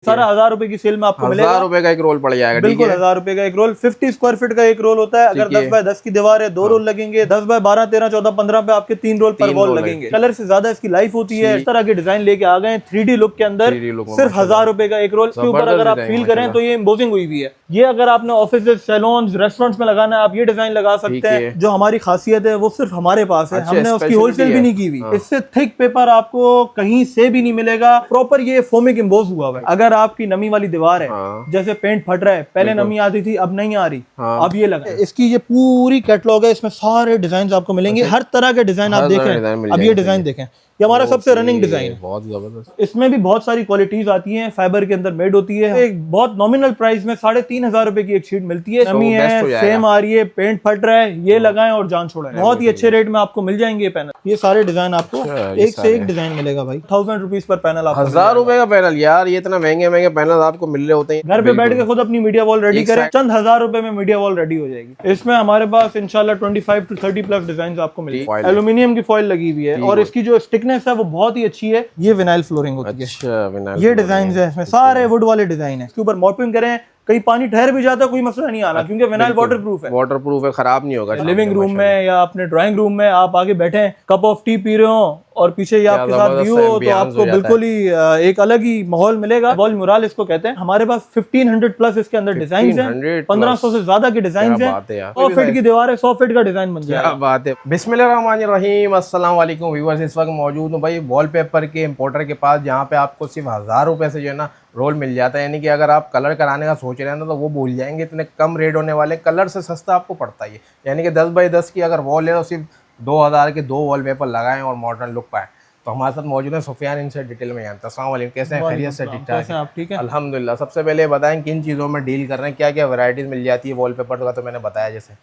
सारा 1000 रुपए की सेल में आपको मिलेगा। 1000 रुपए का एक रोल पड़ जाएगा। बिल्कुल 1000 रुपए का एक रोल। 50 स्क्वायर फीट का एक रोल होता है। अगर 10 बाय 10 की दीवार है, 2 रोल लगेंगे। 10 बाय 12, 13, 14, 15 पे आपके 3 रोल पर वॉल लगेंगे। कलर से ज्यादा इसकी लाइफ होती है। इस तरह के डिजाइन लेके आ गए 3D लुक के अंदर। सिर्फ 1000 रुपए का एक रोल के ऊपर अगर आप फील करें तो ये एम्बोसिंग हुई हुई है। ये अगर आपने ऑफिस, सैलून, रेस्टोरेंट्स में लगाना है, आप ये डिजाइन लगा सकते हैं। जो हमारी खासियत है वो सिर्फ हमारे पास है। हमने उसकी होलसेल भी नहीं की हुई। इससे थिक पेपर आपको कहीं से भी नहीं मिलेगा। प्रॉपर ये फोमिक एम्बोस हुआ हुआ है। अगर आपकी नमी वाली दीवार है, जैसे पेंट फट रहा है, पहले नमी आती थी, अब नहीं आ रही, अब ये लगा। इसकी ये पूरी कैटलॉग है, इसमें सारे डिजाइन आपको मिलेंगे। हर तरह के डिजाइन आप देखें। अब ये डिजाइन देखें, ये हमारा सबसे रनिंग डिजाइन है। बहुत जबरदस्त। इसमें भी बहुत सारी क्वालिटीज आती हैं, फाइबर के अंदर मेड होती है। एक बहुत नॉमिनल प्राइस में 3500 रुपए की एक शीट मिलती है। नमी है, सेम आ रही है, पेंट फट रहा है, ये लगाएं और जान छोड़ें। बहुत ही अच्छे रेट में आपको मिल जाएंगे ये पैनल। ये सारे डिजाइन आपको एक से एक डिजाइन मिलेगा भाई। 1000 रुपीज पर पैनल आपको। 1000 रुपए का पैनल यार, ये इतना महंगे महंगे पैनल आपको मिल रहे होते हैं। घर पे बैठ के खुद अपनी मीडिया वॉल रेडी करें, चंद 1000 रुपए में मीडिया वॉल रेडी हो जाएगी। इसमें हमारे पास इंशाल्लाह 25 to 30 प्लस डिजाइन आपको मिलेगी। एल्यूमिनियम की फॉइल लगी हुई है और इसकी जो स्टिकनेस है वो बहुत ही अच्छी है। ये विनाइल फ्लोरिंग होती है। ये डिजाइन है, इसमें सारे वुड वाले डिजाइन है। इसके ऊपर मॉपिंग करें, कहीं पानी ठहर भी जाता है कोई मसला नहीं आना, क्योंकि विनाइल वाटरप्रूफ है। वाटरप्रूफ है, खराब नहीं होगा। लिविंग रूम में या अपने ड्राइंग रूम में आप आगे बैठे, कप ऑफ टी पी रहे हो और पीछे ये आपके साथ व्यू हो, तो आपको बिल्कुल ही एक अलग ही माहौल मिलेगा। वॉल म्यूरल इसको कहते हैं। हमारे पास 1500 प्लस इसके अंदर डिजाइन है। 1500 से ज्यादा के डिजाइन है। 100 फीट की दीवार है, 100 फीट का डिजाइन बन जाएगा। क्या बात है। बिस्मिल्लाहिर्रहमानिर्रहीम, अस्सलाम वालेकुम व्यूअर्स। इस वक्त मौजूद हूँ भाई वॉलपेपर के इंपोर्टर के पास, जहाँ पे आपको सिर्फ 1000 रुपए से जो है ना रोल मिल जाता है। यानी कि अगर आप कलर कराने का सोच रहे हैं ना तो वो भूल जाएंगे, इतने कम रेट होने वाले। कलर से सस्ता आपको पड़ता ही है। यानी कि 10 बाई 10 की अगर वॉल है तो सिर्फ 2000 के 2 वॉलपेपर लगाएं और मॉडर्न लुक पाएं। तो हमारे साथ मौजूद है सुफियान, इनसे डिटेल में जानते हैं। अस्सलाम वालेकुम, कैसे हैं? खैरियत से? ठीक ठाक, आप ठीक है? अल्हम्दुलिल्लाह। सबसे पहले बताएं किन चीज़ों में डील कर रहे हैं, क्या क्या वैरायटीज मिल जाती है वॉलपेपर का? तो मैंने बताया जैसे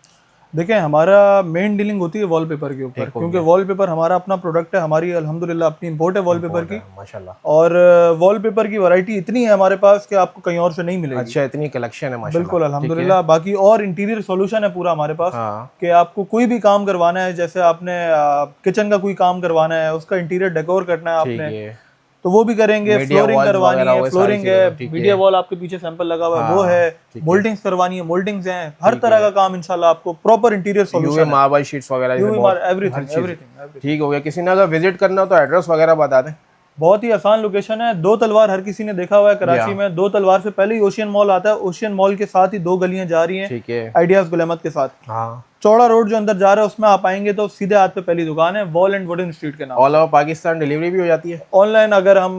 देखें, हमारा मेन डीलिंग होती है वॉलपेपर के ऊपर, क्योंकि वॉलपेपर हमारा अपना प्रोडक्ट है। हमारी अल्हम्दुलिल्लाह अपनी इंपोर्ट है वॉलपेपर की, माशाल्लाह। और वॉलपेपर की वैरायटी इतनी है हमारे पास कि आपको कहीं और से नहीं मिलेगी। अच्छा, इतनी कलेक्शन है माशाल्लाह। बिल्कुल अल्हम्दुलिल्लाह। बाकी और इंटीरियर सॉल्यूशन है पूरा हमारे पास। कि आपको कोई भी काम करवाना है, जैसे आपने किचन का कोई काम करवाना है, उसका इंटीरियर डेकोर करना है आपने, तो वो भी करेंगे। फ्लोरिंग करवानी है, फ्लोरिंग है। मीडिया वॉल आपके पीछे सैंपल लगा हुआ है, वो है। मोल्डिंग्स करवानी है, मोल्डिंग्स हैं। हर तरह का काम इंशाल्लाह आपको proper interior solution, marble sheets वगैरह, एवरीथिंग ठीक हो गया। किसी ने अगर विजिट करना हो तो एड्रेस वगैरह बता दें। बहुत ही आसान लोकेशन है। 2 तलवार हर किसी ने देखा हुआ है कराची में। 2 तलवार से पहले ही ओशियन मॉल आता है। ओशियन मॉल के साथ ही 2 गलियां जा रही हैं, ठीक है, आइडियाज गुल अहमद के साथ। हाँ, चौड़ा रोड जो अंदर जा रहा है उसमें आप आएंगे तो सीधे हाथ पे पहली दुकान है, वॉल एंड वुडन स्ट्रीट के नाम। ऑल ओवर पाकिस्तान डिलीवरी भी हो जाती है। ऑनलाइन अगर हम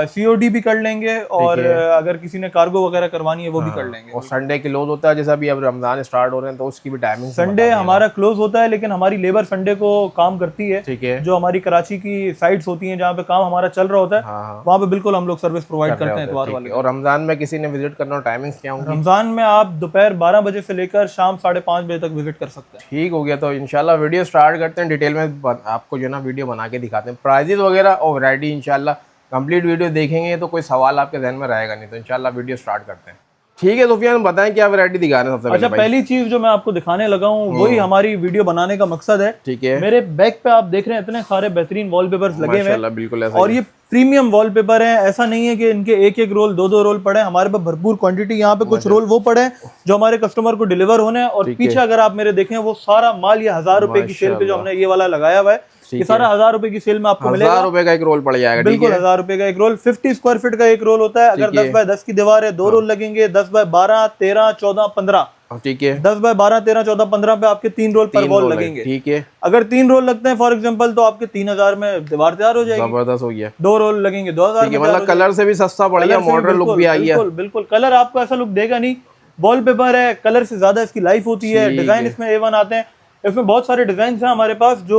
COD भी कर लेंगे, और अगर किसी ने कार्गो वगैरह करवानी है वो भी कर लेंगे। और संडे क्लोज होता है, जैसे अभी अब रमजान स्टार्ट हो रहे हैं तो उसकी भी टाइमिंग। संडे हमारा क्लोज होता है, लेकिन हमारी लेबर संडे को काम करती है। ठीक है। जो हमारी कराची की साइट्स होती हैं जहाँ पे काम हमारा चल रहा होता है, वहाँ पे बिल्कुल हम लोग सर्विस प्रोवाइड करते हैं इतवार वाले। और रमजान में किसी ने विजिट करना हो, टाइमिंग्स क्या होंगी? रमजान में आप दोपहर 12 बजे से लेकर शाम 5:30 बजे तक विजिट कर सकते हैं। ठीक हो गया। तो इंशाल्लाह वीडियो स्टार्ट करते हैं। डिटेल में आपको जो ना वीडियो बना के दिखाते हैं, प्राइजेस वगैरह और वैरायटी। इंशाल्लाह कंप्लीट वीडियो देखेंगे तो कोई सवाल आपके जहन में रहेगा नहीं। तो इंशाल्लाह वीडियो स्टार्ट करते हैं। ठीक है सुफियान, बताएं क्या वैरायटी दिखा रहे हैं सबसे पहले? अच्छा, पहली चीज जो मैं आपको दिखाने लगा हूँ वही हमारी वीडियो बनाने का मकसद है। ठीक है। मेरे बैक पे आप देख रहे हैं इतने सारे बेहतरीन वॉलपेपर्स लगे हुए हैं, बिल्कुल ऐसा। और ये प्रीमियम वॉलपेपर है। ऐसा नहीं है कि इनके एक एक रोल 2-2 रोल पड़े हैं। हमारे पास भरपूर क्वांटिटी। यहाँ पे कुछ रोल वो पड़े हैं जो हमारे कस्टमर को डिलीवर होने हैं, और पीछे अगर आप मेरे देखें वो सारा माल ये 1000 रुपए की सेल पे जो हमने ये वाला लगाया हुआ है, ये सारा 1000 रुपए की सेल में आपको मिलेगा। 1000 रुपए का एक रोल पड़ जाएगा। बिल्कुल 1000 रुपए का एक रोल। 50 स्क्वायर फीट का एक रोल होता है। अगर 10 बाय 10 की दीवार है, 2 रोल लगेंगे। 10 बाय 12, 13, 14, 15, ठीक है। 10 बाय 12, 13, 14, 15 पे आपके 3 रोल पर वॉल लगेंगे। ठीक है। अगर 3 रोल लगते हैं फॉर एग्जांपल, तो आपके 3000 में दीवार तैयार हो जाएगी। जबरदस्त हो गया। 2 रोल लगेंगे 2000 में। मतलब कलर से भी सस्ता पड़ गया, मॉडर्न लुक भी आई है। बिल्कुल कलर आपको ऐसा लुक देगा नहीं। वॉलपेपर है, कलर से ज्यादा इसकी लाइफ होती है। डिजाइन इसमें A1 आते हैं। इसमें बहुत सारे डिजाइन हैं हमारे पास जो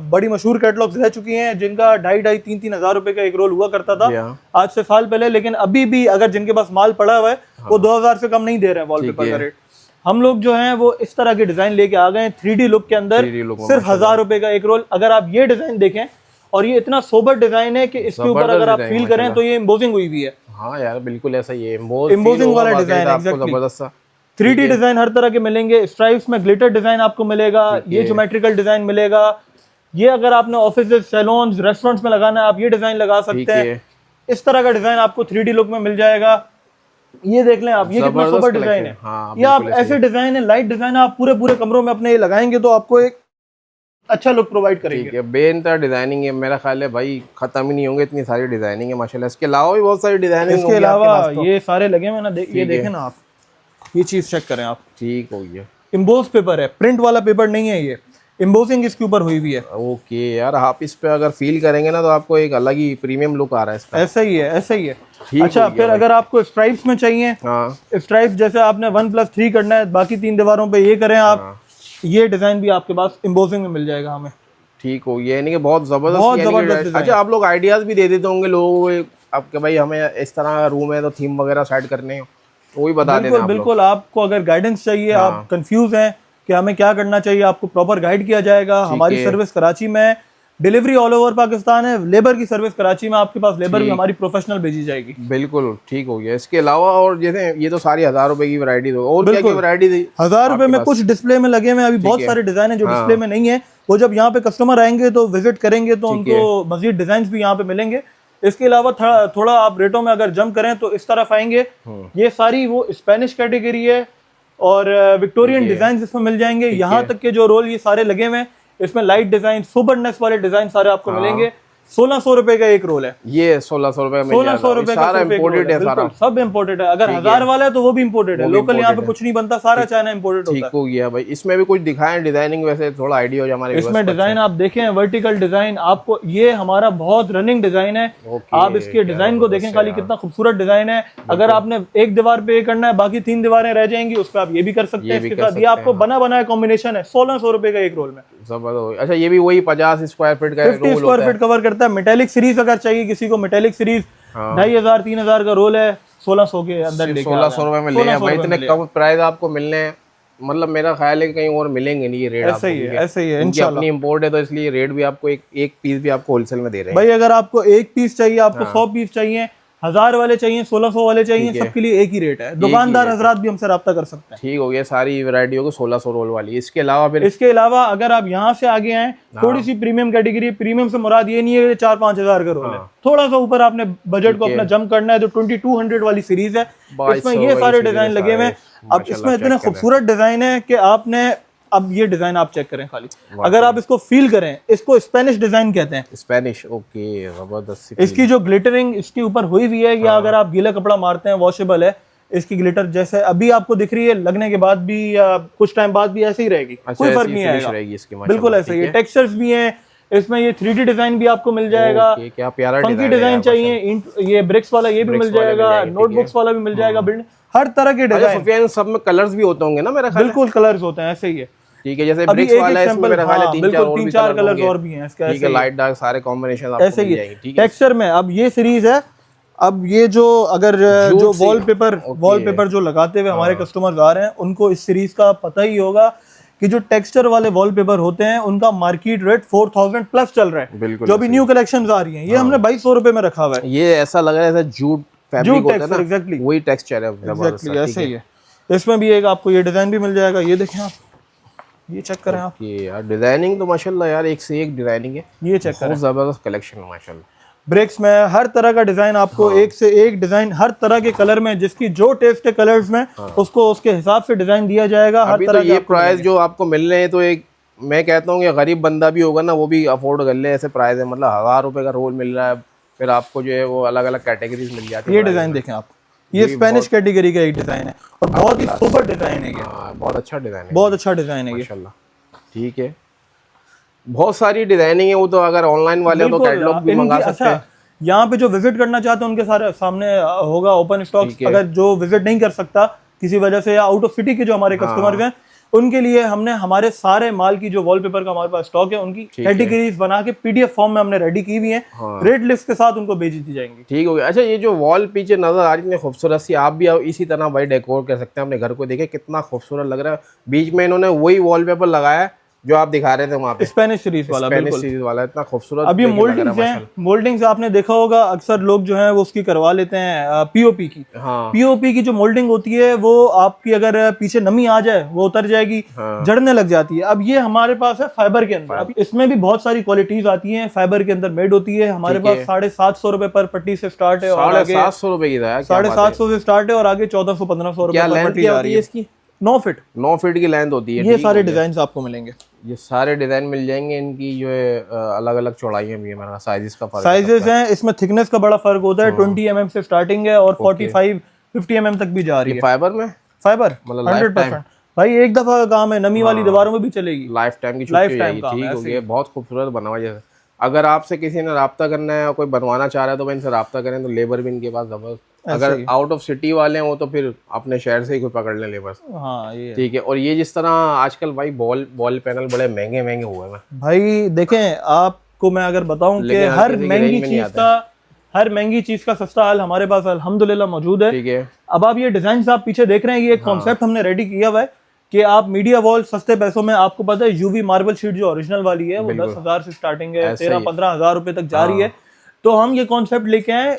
बड़ी मशहूर कैटलॉग्स रह चुकी हैं, जिनका 2,500-3,000 3,000 रुपए का एक रोल हुआ करता था आज से साल पहले। लेकिन अभी भी अगर जिनके पास माल पड़ा हुआ है वो 2000 से कम नहीं दे रहे हैं वॉलपेपर का रेट। हम लोग जो हैं वो इस तरह के डिजाइन लेके आ गए 3D लुक के अंदर। सिर्फ 1000 रुपए का एक रोल। अगर आप ये डिजाइन देखें, और ये इतना सोबर डिजाइन है कि इसके ऊपर अगर आप फील करें तो ये एम्बोसिंग हुई हुई है। हाँ यार बिल्कुल ऐसा ही है, एम्बोसिंग वाला डिजाइन है। 3D डिजाइन हर तरह के मिलेंगे। स्ट्राइप्स में ग्लिटर डिजाइन आपको मिलेगा। ये ज्योमेट्रिकल डिजाइन मिलेगा। ये अगर आपने ऑफिस, सैलून, रेस्टोरेंट्स में लगाना है, आप ये डिजाइन लगा सकते हैं। इस तरह का डिजाइन आपको 3D लुक में मिल जाएगा। ये देख लें आप, ये कितना सुपर डिजाइन है। ये आप ऐसे डिजाइन है, लाइट डिजाइन है, आप पूरे कमरों में अपने ये लगाएंगे तो आपको एक अच्छा लुक प्रोवाइड करेंगे। ठीक है, बेनतर डिजाइनिंग है, मेरा ख्याल है भाई खत्म ही नहीं होंगे, इतनी सारी डिजाइनिंग है माशाल्लाह। इसके अलावा भी बहुत सारी डिजाइनिंग, इसके अलावा ये सारे लगे हुए ना, ये देखें ना आप, ये चीज चेक करें आप। ठीक हो गया, इम्बोस पेपर है, प्रिंट वाला पेपर नहीं है, ये इम्बोसिंग इसके ऊपर हुई हुई है। ओके यार, आप इस पे अगर फील करेंगे ना तो आपको एक अलग ही प्रीमियम लुक आ रहा है इसका। ऐसा ही है, ऐसा ही है। अच्छा, फिर अगर आपको स्ट्राइप्स में चाहिए, स्ट्राइप्स जैसे आपने 1+3 करना है, बाकी 3 दीवारों पे ये करें आप, ये डिजाइन भी आपके पास इम्बोसिंग में मिल जाएगा हमें। ठीक हो गया, यानी कि बहुत जबरदस्त। अच्छा, आप लोग आइडियाज भी दे देते होंगे लोगों को, आपके भाई हमें इस तरह रूम है तो थीम वगैरह सेट करने हैं, तो वही बता देना। बिल्कुल, आपको अगर गाइडेंस चाहिए, आप कंफ्यूज हैं कि हमें क्या करना चाहिए, आपको प्रॉपर गाइड किया जाएगा। हमारी सर्विस कराची में, डिलीवरी ऑल ओवर पाकिस्तान है, लेबर की सर्विस कराची में, आपके पास लेबर भी हमारी प्रोफेशनल भेजी जाएगी। बिल्कुल ठीक हो गया। इसके अलावा और जैसे ये तो सारी 1000 रुपए की वैरायटी हो, और क्या वैरायटी थी? 1000 रुपए में कुछ डिस्प्ले में लगे हुए अभी बहुत सारे डिजाइन है जो डिस्प्ले में नहीं है, वो जब यहाँ पे कस्टमर आएंगे तो विजिट करेंगे तो उनको मजीद डिजाइन भी यहाँ पे मिलेंगे। इसके अलावा थोड़ा आप रेटों में अगर जंप करें तो इस तरफ आएंगे, ये सारी वो स्पेनिश कैटेगरी है और विक्टोरियन डिजाइन इसमें मिल जाएंगे। यहाँ तक के जो रोल ये सारे लगे हुए हैं, इसमें लाइट डिजाइन, सुपरनेस वाले डिजाइन सारे आपको मिलेंगे। 1600 रुपए का एक रोल है, ये 1600 रुपए में 1600 रुपए का सारा इंपोर्टेड है, सारा सब इंपोर्टेड है। अगर 1000 वाला है तो वो भी इंपोर्टेड है, लोकल यहाँ पे कुछ नहीं बनता, सारा चाइना इंपोर्टेड होता है। ठीक हो गया भाई। इसमें भी कुछ दिखाएं डिजाइनिंग, वैसे थोड़ा आइडिया हो जाए हमारे। इसमें डिजाइन आप देखें, वर्टिकल डिजाइन आपको, ये हमारा बहुत रनिंग डिजाइन है। आप इसके डिजाइन को देखें खाली, कितना खूबसूरत डिजाइन है। अगर आपने एक दीवार पे करना है, बाकी 3 दीवारें रह जाएंगी, उस पर आप ये भी कर सकते हैं। इसके साथ ये आपको बना बनाया कॉम्बिनेशन है, 1600 रुपए का एक रोल में। जबरदस्त। अच्छा, ये भी वही 50 स्क्वायर फीट का 50 स्क्वायर फीट कवर करता है। मेटेलिक सीरीज अगर चाहिए किसी को, मेटेलिक सीरीज 2500-3000 का रोल है, 1600 के अंदर 1600 रुपए में ले आए भाई। इतने कम प्राइस आपको मिलने हैं, मतलब मेरा ख्याल है कि कहीं और मिलेंगे नहीं ये रेट। ऐसा ही है, ऐसा ही है इंशाल्लाह। अपनी इंपोर्ट है तो इसलिए रेट भी आपको एक पीस भी आपको होलसेल में दे रहे हैं भाई। अगर आपको एक पीस चाहिए, आपको 100 पीस चाहिए, 1000 वाले चाहिए, 1600 वाले चाहिए, सबके लिए एक ही रेट है। दुकानदार हजरात भी हमसे रब्ता कर सकते हैं। ठीक हो गया, सारी वैरायटी होगी 1600 रोल वाली। इसके अलावा फिर, इसके अलावा अगर आप यहाँ से आगे आए, थोड़ी सी प्रीमियम कैटेगरी, प्रीमियम से मुराद ये नहीं है 4-5 हजार का रोल है, थोड़ा सा ऊपर आपने बजट को अपना जंप करना है तो 2200 वाली सीरीज है, इसमें ये सारे डिजाइन लगे हुए हैं। अब इसमें इतने खूबसूरत डिजाइन है कि आपने, अब ये डिजाइन आप चेक करें खाली, अगर आप इसको फील करें, इसको स्पेनिश डिजाइन कहते हैं। स्पेनिश, ओके, जबरदस्त। इसकी जो ग्लिटरिंग इसके ऊपर हुई हुई है, या अगर आप गीला कपड़ा मारते हैं, वॉशेबल है, इसकी ग्लिटर जैसे अभी आपको दिख रही है, लगने के बाद भी या कुछ टाइम बाद भी ऐसे ही रहेगी, कोई फर्क नहीं आएगा, बिल्कुल ऐसे ही। टेक्सचर्स भी हैं इसमें, ये 3D डिजाइन भी आपको मिल जाएगा। क्या प्यारा फंकी डिजाइन चाहिए, ये ब्रिक्स वाला ये भी मिल जाएगा, नोटबुक्स वाला भी मिल जाएगा, हर तरह के डिजाइन। सब में कलर्स भी होते होंगे ना मेरा ख्याल? बिल्कुल कलर्स होते हैं, ऐसे ही है। ठीक है, जैसे ब्रिक्स वाला है, इसमें मेरा ख्याल है 3-4 कलर्स और भी हैं इसका। ठीक है, लाइट डार्क सारे कॉम्बिनेशन आपको ऐसे मिल ही जाएंगे। टेक्सचर में अब ये सीरीज है। अब ये जो अगर जो वॉलपेपर जो लगाते हुए हमारे कस्टमर्स आ रहे हैं, उनको इस सीरीज का पता ही होगा कि जो टेक्सचर वाले वॉलपेपर होते हैं उनका मार्केट रेट 4000 प्लस चल रहा है। जो अभी न्यू कलेक्शंस आ रही हैं, ये हमने 2200 रुपए में रखा हुआ है। ये ऐसा लग रहा है जैसे जूट फैब्रिक होता है ना, एग्जैक्टली वही टेक्सचर है, एग्जैक्टली ऐसे ही है। इसमें भी एक आपको ये डिजाइन भी मिल जाएगा, ये देखें आप, ये चेक करें आप। ये यार डिजाइनिंग तो माशाल्लाह यार एक से एक डिजाइनिंग है, ये चेक करें, जबरदस्त कलेक्शन है माशाल्लाह। ब्रेक्स में हर तरह का डिजाइन आपको, एक से एक डिजाइन, हर तरह के कलर में, जिसकी जो टेस्ट है कलर्स में, उसको उसके हिसाब से डिजाइन दिया जाएगा। हर तरह तो ये प्राइस जो आपको मिल रहे हैं, तो एक मैं कहता हूँ कि गरीब बंदा भी होगा ना, वो भी अफोर्ड कर ले ऐसे प्राइस है। मतलब 1000 रुपए का रोल मिल रहा है, फिर आपको जो है वो अलग अलग कैटेगरीज मिल जाती है। ये डिजाइन देखें आप, ये स्पेनिश कैटेगरी का एक डिजाइन है और बहुत ही सुपर डिजाइन है ये, बहुत अच्छा डिजाइन है, बहुत अच्छा डिजाइन है ये माशाल्लाह। ठीक है, बहुत सारी डिजाइनिंग है, वो तो अगर ऑनलाइन वाले तो कैटलॉग भी मंगा सकते हैं। यहाँ पे जो विजिट करना चाहते हैं उनके सारे सामने होगा ओपन स्टॉक। अगर जो विजिट नहीं कर सकता किसी वजह से, या आउट ऑफ सिटी के जो हमारे कस्टमर हैं, उनके लिए हमने हमारे सारे माल की जो वॉलपेपर का हमारे पास स्टॉक है, उनकी कैटेगरीज बना के PDF फॉर्म में हमने रेडी की हुई है, रेट लिस्ट के साथ उनको भेजी दी जाएंगी। ठीक हो गया। अच्छा, ये जो वॉल पीछे नजर आ रही है खूबसूरत सी, आप भी इसी तरह भाई डेकोर कर सकते हैं अपने घर को। देखे कितना खूबसूरत लग रहा है, बीच में इन्होंने वही वॉलपेपर लगाया जो आप दिखा रहे थे वहाँ पे, स्पेनिश सीरीज वाला, स्पेनिश बिल्कुल सीरीज वाला, इतना खूबसूरत। अब ये मोल्डिंग्स हैं, मोल्डिंग्स आपने देखा होगा अक्सर लोग जो है वो उसकी करवा लेते हैं पीओपी की। हाँ, पीओपी की जो मोल्डिंग होती है वो आपकी अगर पीछे नमी आ जाए वो उतर जाएगी, हाँ। जड़ने लग जाती है। अब ये हमारे पास है फाइबर के अंदर। अब इसमें भी बहुत सारी क्वालिटीज आती हैं, फाइबर के अंदर मेड होती है। हमारे पास 750 रुपए पर पट्टी से स्टार्ट है, और आगे 750 रुपए की था, 750 से स्टार्ट है, और आगे 1400-1500 रुपए पर पट्टी जा रही है इसकी। 9 फीट 9 फीट की लेंथ होती है। ये सारे डिजाइन आपको मिलेंगे, ये सारे डिजाइन मिल जाएंगे। इनकी जो है अलग अलग चौड़ाइयाँ भी है, मेरा साइजेस का फर्क, साइजेस हैं इसमें, थिकनेस का बड़ा फर्क होता है। 20 mm से स्टार्टिंग है और 45-50 mm तक भी जा रही है। फाइबर में, फाइबर मतलब 100%। भाई एक दफा का काम है, नमी वाली दीवारों में भी चलेगी, लाइफ टाइम की लाइफ छुट्टी टाइम हो काम जाएगी। है, ठीक हो गया, बहुत खूबसूरत बना हुआ। जैसे अगर आपसे किसी ने रब्ता करना है और कोई बनवाना चाह रहा है तो भाई इनसे रब्ता करें, तो लेबर भी इनके पास जबरदस्त। अगर आउट ऑफ सिटी वाले हैं वो तो फिर अपने शहर से ही कोई पकड़ लें लेबर। हाँ ये ठीक है। और ये जिस तरह आजकल भाई वॉल पैनल बड़े महंगे महंगे हुए हैं भाई, देखें आपको मैं अगर बताऊं कि हर महंगी चीज का सस्ता हाल हमारे पास अल्हम्दुलिल्लाह मौजूद है। ठीक है। अब आप ये डिजाइन आप पीछे देख रहे हैं, ये एक कॉन्सेप्ट हमने रेडी किया हुआ है कि आप मीडिया वॉल सस्ते पैसों में, आपको पता है यूवी मार्बल शीट जो ओरिजिनल वाली है वो 10,000 से स्टार्टिंग है, 13-15 हजार रुपए तक जा रही है। तो हम ये कॉन्सेप्ट लेके आए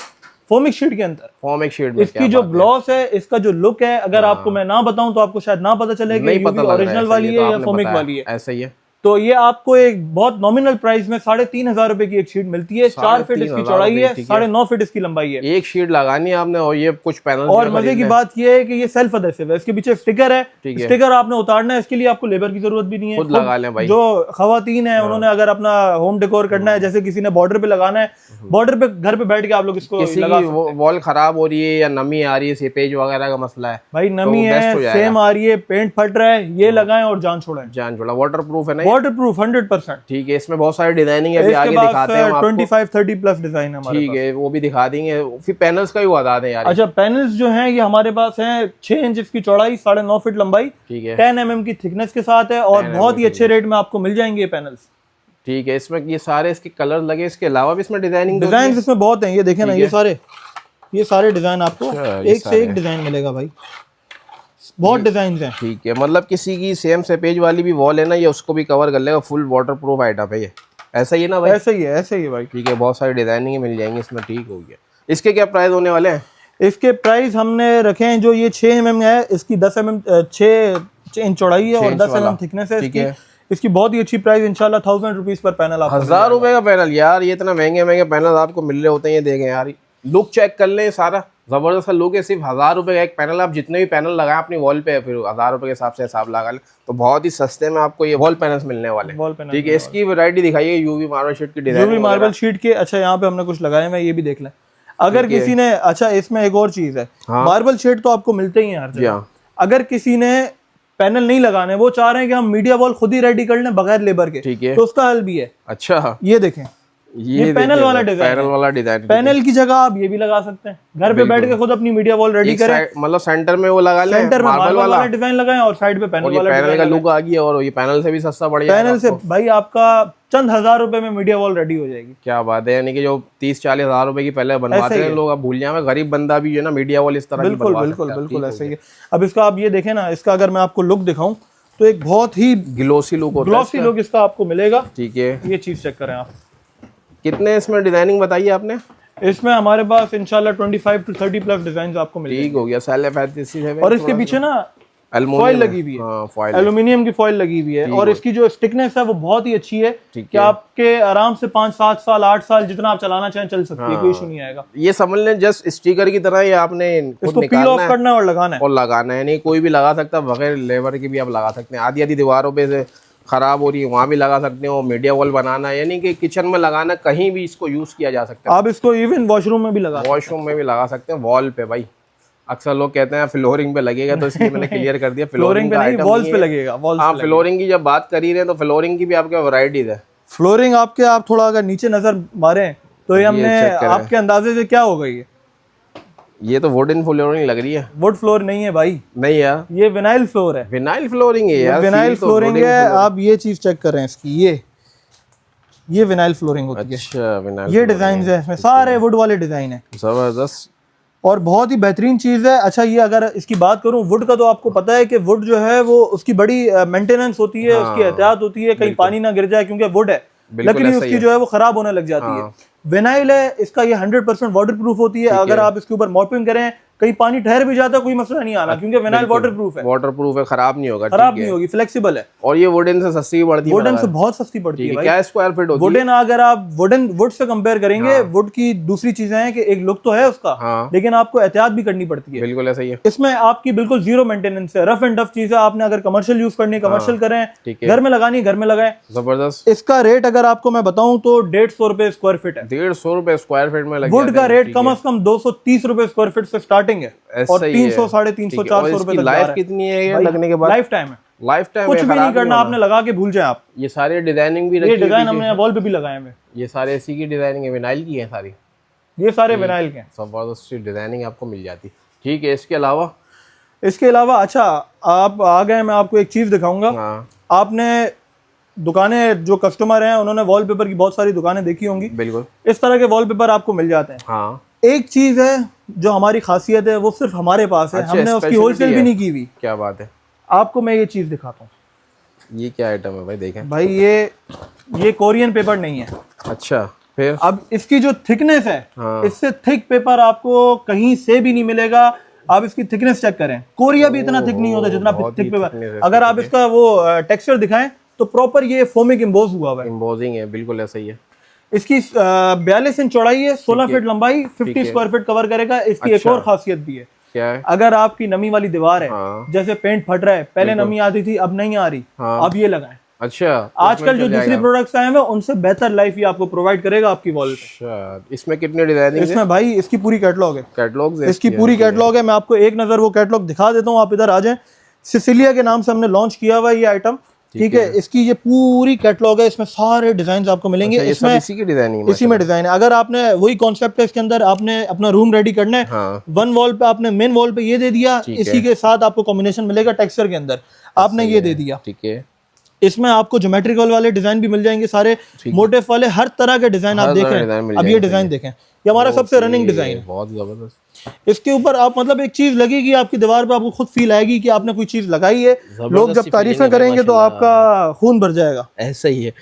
फोमिक शीट के अंदर। फोमिक शीट में इसकी जो ग्लॉस है, इसका जो लुक है, अगर आपको मैं ना बताऊं तो आपको शायद ना पता चले कि यूवी ओरिजिनल वाली है या फोमिक वाली है। ऐसा ही है। तो ये आपको एक बहुत नॉमिनल प्राइस में 3,500 रुपए की एक शीट मिलती है। 4 फीट इसकी चौड़ाई है, 9.5 फीट इसकी लंबाई है। एक शीट लगानी है आपने, और ये कुछ पैनल। और मजे की बात ये है कि ये सेल्फ अडेसिव है, इसके पीछे स्टिकर है, स्टिकर आपने उतारना है, इसके लिए आपको लेबर की जरूरत भी नहीं है, खुद लगा लें भाई। जो खवातीन है उन्होंने अगर अपना होम डेकोर करना है, जैसे किसी ने बॉर्डर पे लगाना है, बॉर्डर पे घर पे बैठ के आप लोग इसको लगा सकते हैं। वॉल खराब हो रही है या नमी आ रही है, सीपेज वगैरह का मसला है भाई, नमी है, सेम आ रही है, पेंट फट रहा है, ये लगाएं और जान छोड़ें। जान छोड़ा। वाटर प्रूफ है ना? Water proof 100%। ठीक है। इसमें बहुत सारी डिजाइनिंग है, अभी आगे दिखाते हैं आपको। 25-30 प्लस डिजाइन है हमारे पास। ठीक है, वो भी दिखा देंगे। फिर पैनल्स का भी बता दें यार। अच्छा, पैनल्स जो हैं ये हमारे पास हैं 6 इंच इसकी चौड़ाई, 9.5 फीट लंबाई, ठीक है, 10 mm की थिकनेस के साथ है, और बहुत ही अच्छे रेट में आपको मिल जाएंगे ये पैनल्स। ठीक है। इसमें ये सारे इसके कलर लगे, इसके अलावा भी इसमें डिजाइन इसमें बहुत हैं। ये देखें ना, ये सारे डिजाइन आपको एक से एक डिजाइन मिलेगा भाई, बहुत डिजाइन हैं। ठीक है। मतलब किसी की सेम सेपेज वाली भी वॉल है ना, ये उसको भी कवर कर लेगा। फुल वाटर प्रूफ आइटम है ये। ऐसा ही है ना भाई? ऐसा ही है भाई। ठीक है। बहुत सारी डिजाइनिंग मिल जाएंगी इसमें। ठीक हो गया। इसके क्या प्राइस होने वाले हैं? इसके प्राइस हमने रखे हैं, जो ये 6 mm है, इसकी 10 mm 6 इंच चौड़ाई है और 10 mm थिकनेस है। इसकी बहुत ही अच्छी प्राइस इंशाल्लाह 1000 रुपीज पर पैनल। 1000 रुपए का पैनल? यार ये इतना महंगे पैनल आपको मिल रहे होते हैं। ये देखें यार, लुक चेक कर लें, सारा जबरदस्त लुक है। सिर्फ 1000 रुपए का एक पैनल। आप जितने भी पैनल लगाएं अपनी वॉल पे, फिर 1000 रुपए के हिसाब से हिसाब लगा लें, तो बहुत ही सस्ते में आपको ये वॉल पैनल्स मिलने वाले हैं। ठीक है। इसकी वैरायटी दिखाइए, यूवी मार्बल शीट की डिजाइन। यूवी मार्बल शीट के, अच्छा यहाँ पे हमने कुछ लगाए हैं, ये भी देख लें अगर किसी ने। अच्छा, इसमें एक और चीज है, मार्बल शीट तो आपको मिलते ही हैं हर जगह। अगर किसी ने पैनल नहीं लगाने, वो चाह रहे हैं कि हम मीडिया वॉल खुद ही रेडी कर लें बगैर लेबर के, ठीक है, तो उसका हल भी है। अच्छा, ये देखें, ये पैनल वाला डिजाइन। पैनल की जगह आप ये भी लगा सकते हैं, घर पे बैठ के खुद अपनी मीडिया वॉल रेडी करें। मतलब सेंटर में वो लगा लें, सेंटर में मार्बल वाला डिजाइन लगाएं और साइड पे पैनल वाला। पैनल का लुक आ गया, और ये पैनल से भी सस्ता पड़ जाएगा। पैनल से भाई आपका चंद 1000 रुपए में मीडिया वॉल रेडी हो जाएगी। क्या बात है। यानी कि जो 30-40 हजार रुपए की पहले बनवाते हैं लोग, अब भूल जाए। गरीब बंदा भी है ना, मीडिया वॉल इस तरह बिल्कुल ऐसे ही है। अब इसका आप ये देखें ना, इसका अगर मैं आपको लुक दिखाऊं तो एक बहुत ही ग्लोसी लुक इसका आपको मिलेगा। ठीक है। ये चीज चेक करें आप। कितने इसमें डिजाइनिंग बताइए आपने? इसमें हमारे पास इंशाल्लाह 25 to 30 प्लस डिजाइन आपको मिलेंगे। ठीक हो गया। और इसके पीछे ना फॉइल लगी हुई है, एल्यूमिनियम की फॉइल लगी हुई है, और इसकी जो स्टिकनेस है वो बहुत ही अच्छी है कि आपके आराम से 5-7 साल 8 साल जितना आप चलाना चाहें चल सकती है, कोई इशू नहीं आएगा। ये समझ लें जस्ट स्टिकर की तरह ही आपने इसको पील ऑफ करना है और लगाना है। नहीं, कोई भी लगा सकता, बगैर लेबर के भी आप लगा सकते हैं। आधी दीवारों पे से खराब हो रही है, वहाँ भी लगा सकते हो। मीडिया वॉल बनाना है, यानी कि किचन में लगाना, कहीं भी इसको यूज किया जा सकता है। आप इसको इवन वॉशरूम में भी लगा सकते हैं। वॉल पे भाई अक्सर लोग कहते हैं फ्लोरिंग पे लगेगा, तो इसलिए मैंने क्लियर कर दिया फ्लोरिंग पे नहीं, वॉल्स पे लगेगा। हाँ, फ्लोरिंग की जब बात कर ही रहे हैं तो फ्लोरिंग की भी आपके वैरायटीज है। फ्लोरिंग आपके, आप थोड़ा अगर नीचे नजर मारें तो ये हमने आपके अंदाजे से क्या होगा, ये तो वुडन फ्लोरिंग लग रही है। वुड फ्लोर नहीं है भाई, नहीं यार, ये विनाइल फ्लोर है। विनाइल फ्लोरिंग है यार, विनाइल फ्लोरिंग है। आप ये चीज चेक कर रहे हैं इसकी, ये विनाइल फ्लोरिंग होती है। अच्छा, विनाइल। ये डिजाइन है, इसमें सारे वुड वाले डिजाइन है। जबरदस्त। और बहुत ही बेहतरीन चीज है। अच्छा ये अगर इसकी बात करूं वुड का, तो आपको पता है कि वुड जो है वो उसकी बड़ी मेंटेनेंस होती है, उसकी एहतियात होती है, कहीं पानी ना गिर जाए, क्योंकि वुड है, लकड़ी उसकी जो है वो खराब होने लग जाती है। विनाइल है इसका, ये 100% वाटर प्रूफ होती है। अगर आप इसके ऊपर मॉपिंग करें, कहीं पानी ठहर भी जाता है, कोई मसला नहीं आना, क्योंकि विनाइल वाटर प्रूफ है, वाटर प्रूफ है, खराब नहीं होगा, खराब नहीं होगी, फ्लेक्सिबल है। और ये वुडन से सस्ती पड़ती है, वुडन से बहुत सस्ती पड़ती है भाई। क्या स्क्वायर फीट होती है वुडन? अगर आप वुड से कंपेयर करेंगे, वुड की दूसरी चीजें हैं कि एक लुक तो है उसका, लेकिन आपको एहतियात भी करनी पड़ती है। बिल्कुल ऐसा ही है। इसमें आपकी बिल्कुल जीरो मेंटेनेंस है, रफ एंड टफ चीज है। आपने अगर कमर्शियल यूज करनी, कमर्शियल करें, घर में लगानी, घर में लगाएं। जबरदस्त। इसका रेट अगर आपको मैं बताऊं तो 150 रुपए स्क्वायर फीट है। 150 रुपए स्क्वायर फीट में वुड का रेट कम से कम 230 रुपए स्क्वायर फीट से स्टार्टिंग है, और 300, 350, 400 रुपए तक लाइफ कितनी है ये लगने के बाद? लाइफ टाइम है, लाइफ टाइम, कुछ भी नहीं करना आपने, लगा के भूल जाए आप। ये सारे डिजाइनिंग भी ये डिजाइन हमने वॉल पे भी लगाए हैं। ये सारे इसी की डिजाइनिंग है, विनाइल की है सारी, ये सारे विनाइल के हैं। जबरदस्त डिजाइनिंग आपको मिल जाती। ठीक है, इसके अलावा अच्छा आप आ गए, मैं आपको एक चीज दिखाऊंगा। आपने दुकानें, जो कस्टमर हैं उन्होंने वॉलपेपर की बहुत सारी दुकानें देखी होंगी, बिल्कुल इस तरह के वॉलपेपर आपको मिल जाते हैं। हाँ। एक चीज है जो हमारी खासियत है, वो सिर्फ हमारे पास है। हमने उसकी होलसेल भी नहीं की हुई। क्या बात है। आपको मैं ये चीज दिखाता हूँ। ये क्या आइटम है भाई? देखें भाई, ये कोरियन पेपर नहीं है। अच्छा, फिर अब इसकी जो थिकनेस है, इससे थिक पेपर आपको कहीं से भी नहीं मिलेगा। आप इसकी थिकनेस चेक करें, कोरिया भी इतना थिक नहीं होता जितना थिक पेपर। अगर आप इसका वो टेक्सचर दिखाएं तो प्रॉपर ये फोमिक इम्बोज हुआ है, इम्बोजिंग है, बिल्कुल ऐसा ही है। इसकी 42 इंच चौड़ाई है, 16 फीट लंबाई, 50 स्क्वायर फीट कवर करेगा। इसकी एक और खासियत भी है। क्या है? अगर आपकी नमी वाली दीवार है, जैसे पेंट फट रहा है, पहले नमी आती थी, अब नहीं आ रही, अब ये लगाएं। अच्छा, आजकल जो दूसरी प्रोडक्ट्स आए हैं उनसे बेहतर लाइफ ये आपको प्रोवाइड करेगा आपकी वॉल पे। इसमें कितने डिजाइन? इसमें भाई इसकी पूरी कैटलॉग है। कैटलॉग इसकी पूरी कैटलॉग है। मैं आपको एक नजर वो कैटलॉग दिखा देता हूँ, आप इधर आ जाएं। सिसिलिया के नाम से हमने लॉन्च किया हुआ ये आइटम, ठीक है। इसकी ये पूरी कैटलॉग है, इसमें सारे डिजाइन आपको मिलेंगे। इसमें इसी की डिजाइनिंग, इसी में डिजाइन है। अगर आपने वही कॉन्सेप्ट है, इसके अंदर आपने अपना रूम रेडी करना है, वन वॉल पे आपने मेन वॉल पे ये दे दिया, इसी के साथ आपको कॉम्बिनेशन मिलेगा टेक्सचर के अंदर, आपने ये दे दिया, ठीक है। इसमें आपको ज्योमेट्रिकल वाले डिजाइन भी मिल जाएंगे, सारे मोटिफ वाले, हर तरह के डिजाइन आप देखें। अब ये डिजाइन देखें, ये हमारा सबसे रनिंग डिजाइन है, बहुत जबरदस्त। इसके ऊपर आप मतलब एक चीज लगेगी आपकी दीवार पे, आपको खुद फील आएगी कि आपने कोई चीज लगाई है। लोग जब तारीफें करेंगे तो आपका खून भर जाएगा। ऐसा ही है।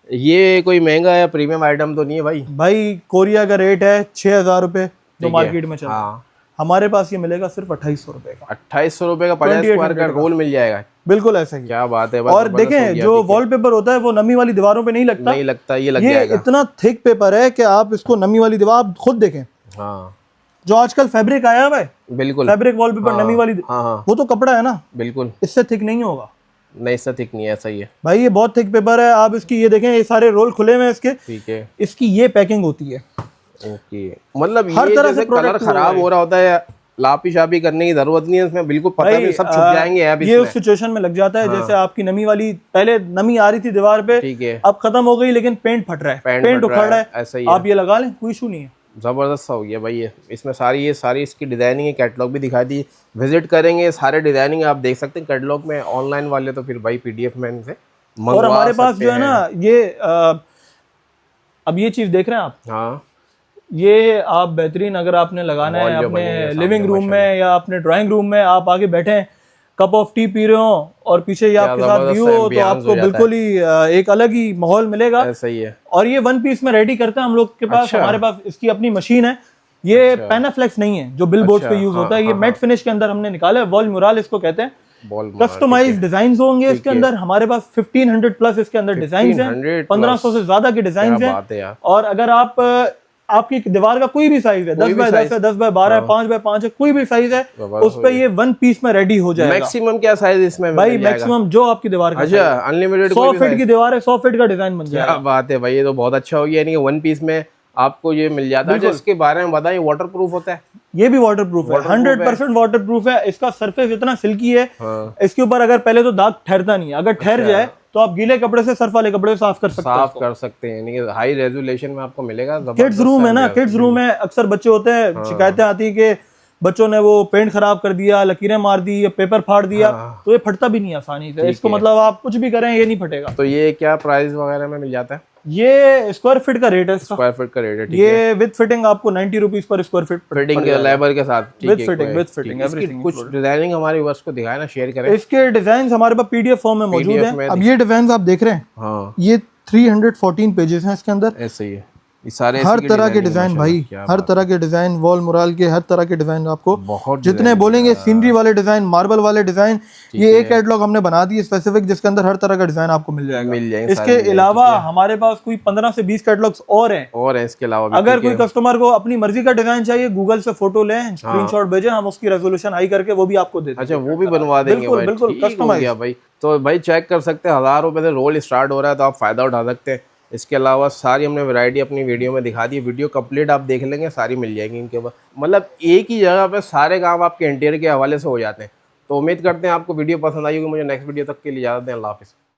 ये कोई महंगा या प्रीमियम आइटम तो नहीं है भाई? भाई कोरिया का रेट है 6000 रुपए जो मार्केट में चल रहा है। हमारे पास ये मिलेगा सिर्फ 2800 रुपए का। 2800 रुपए का 50 स्क्वायर का रोल मिल जाएगा। बिल्कुल ऐसा ही। क्या बात है। और देखें, जो वॉलपेपर होता है वो नमी वाली दीवारों पे नहीं लगता, ये लग जाएगा। इतना थिक पेपर है कि आप इसको नमी वाली दीवार, आप खुद देखें। हाँ। जो आजकल फैब्रिक आया है, बिल्कुल फैब्रिक वॉलपेपर, नमी वाली, वो तो कपड़ा है ना, बिल्कुल इससे थिक नहीं होगा। नहीं, इससे थिक नहीं है, ऐसा ही है भाई। ये बहुत थिक पेपर है। आप इसकी ये देखें, ये सारे रोल खुले हुए हैं इसके, ठीक है। इसकी ये पैकिंग होती है। ओके, मतलब हर तरह से कलर खराब हो रहा होता है, लापी शापी करने की जरूरत नहीं है इसमें, बिल्कुल पता नहीं, सब छुप जाएंगे। अब ये उस सिचुएशन में लग जाता है जैसे आपकी नमी वाली, पहले नमी आ रही थी दीवार पे, ठीक है, अब खत्म हो गई, लेकिन पेंट फट रहा है, पेंट उखड़ रहा है, ऐसा ही आप ये लगा लें, कोई इशू नहीं है। जबरदस्त हो गया भाई। ये इसमें ये सारी इसकी डिजाइनिंग है, कैटलॉग भी दिखा दी। विजिट करेंगे, सारे डिजाइनिंग आप देख सकते हैं कैटलॉग में। ऑनलाइन वाले तो फिर भाई PDF में इनसे मंगवा। और हमारे पास जो है ना, ये अब ये चीज देख रहे हैं आप, हाँ, ये आप बेहतरीन अगर आपने लगाना है अपने लिविंग रूम में या अपने ड्राइंग रूम में, आप आगे बैठे कप ऑफ टी पी रहे हो और पीछे ये आपके साथ व्यू हो, तो आपको बिल्कुल ही एक अलग ही माहौल मिलेगा। ऐसा ही है। और ये वन पीस में रेडी करते हैं हम लोग के पास। हमारे पास इसकी अपनी मशीन है। ये पैनाफ्लेक्स नहीं है जो बिलबोर्ड पे यूज होता है, ये मैट फिनिश के अंदर हमने निकाला है। वॉल म्यूरल इसको कहते हैं। कस्टमाइज्ड डिजाइन होंगे इसके अंदर। हमारे पास 1500 प्लस इसके अंदर डिजाइन है, 1500 से ज्यादा के डिजाइन है। और अगर आपकी दीवार का कोई भी साइज है, 10 बाय 10 है, 10 बाय 12 है, 5 बाय 5 है, कोई भी साइज है, उस पे ये वन पीस में रेडी हो जाएगा। मैक्सिमम क्या साइज इसमें भाई? मैक्सिमम जो आपकी दीवार का, अच्छा, अनलिमिटेड 100 फीट की दीवार है, 100 फीट का डिजाइन बन जाएगा। क्या बात है भाई, ये तो बहुत अच्छा हो गया। यानी वन पीस में आपको ये मिल जाता है। इसके बारे में बताइए, वाटर प्रूफ होता है? ये भी वाटर प्रूफ है, 100% वाटर प्रूफ है। इसका सरफेस इतना सिल्की है, इसके ऊपर अगर पहले तो दाग ठहरता नहीं है, अगर ठहर जाए तो आप गीले कपड़े से सर्फ वाले कपड़े साफ कर सकते हैं। यानी हाई रेजोल्यूशन में आपको मिलेगा। किड्स रूम है ना, किड्स रूम है, अक्सर बच्चे होते हैं, शिकायतें आती है कि बच्चों ने वो पेंट खराब कर दिया, लकीरें मार दी या पेपर फाड़ दिया, तो ये फटता भी नहीं आसानी से। इसको मतलब आप कुछ भी करें ये नहीं फटेगा। तो ये क्या प्राइस वगैरह में मिल जाता है? ये स्क्वायर फीट का रेट है इसका, स्क्वायर फीट का रेट है, ठीक है। ये विद फिटिंग आपको 90 rupees per square feet fitting के लेबर के साथ, ठीक विद है, फिटिंग ठीक है। इसकी कुछ डिजाइनिंग हमारे व्यूअर्स को दिखाए ना, शेयर करें। इसके डिजाइन हमारे पास पीडीएफ फॉर्म में मौजूद है। अब ये डिजाइन आप देख रहे हैं, हाँ, ये 314 पेजेस हैं इसके अंदर। ऐसे ही है, ये सारे हर तरह के डिजाइन भाई, हर तरह के डिजाइन, वॉल मुराल के हर तरह के डिजाइन आपको बहुत जितने बोलेंगे, सीनरी वाले डिजाइन, मार्बल वाले डिजाइन, ये एक कैटलॉग हमने बना दी स्पेसिफिक जिसके अंदर हर तरह का डिजाइन आपको मिल जाएगा। इसके अलावा हमारे पास कोई 15 से 20 कैटलॉग्स और हैं। इसके अलावा अगर कोई कस्टमर को अपनी मर्जी का डिजाइन चाहिए, गूगल से फोटो लें, स्क्रीनशॉट भेजें, हम उसकी रेजोल्यूशन हाई करके वो भी आपको दे देंगे। अच्छा, वो भी बनवा देंगे? बिल्कुल बिल्कुल कस्टमाइज भाई। तो भाई चेक कर सकते हैं, 1000 रुपए से रोल स्टार्ट हो रहा है, तो आप फायदा उठा सकते हैं। इसके अलावा सारी हमने वैरायटी अपनी वीडियो में दिखा दी, वीडियो कंप्लीट आप देख लेंगे, सारी मिल जाएगी इनके पास। मतलब एक ही जगह पे सारे काम आपके इंटीरियर के हवाले से हो जाते हैं। तो उम्मीद करते हैं आपको वीडियो पसंद आई होगी। मुझे नेक्स्ट वीडियो तक के लिए इजाज़त दें, अल्लाह हाफिज़।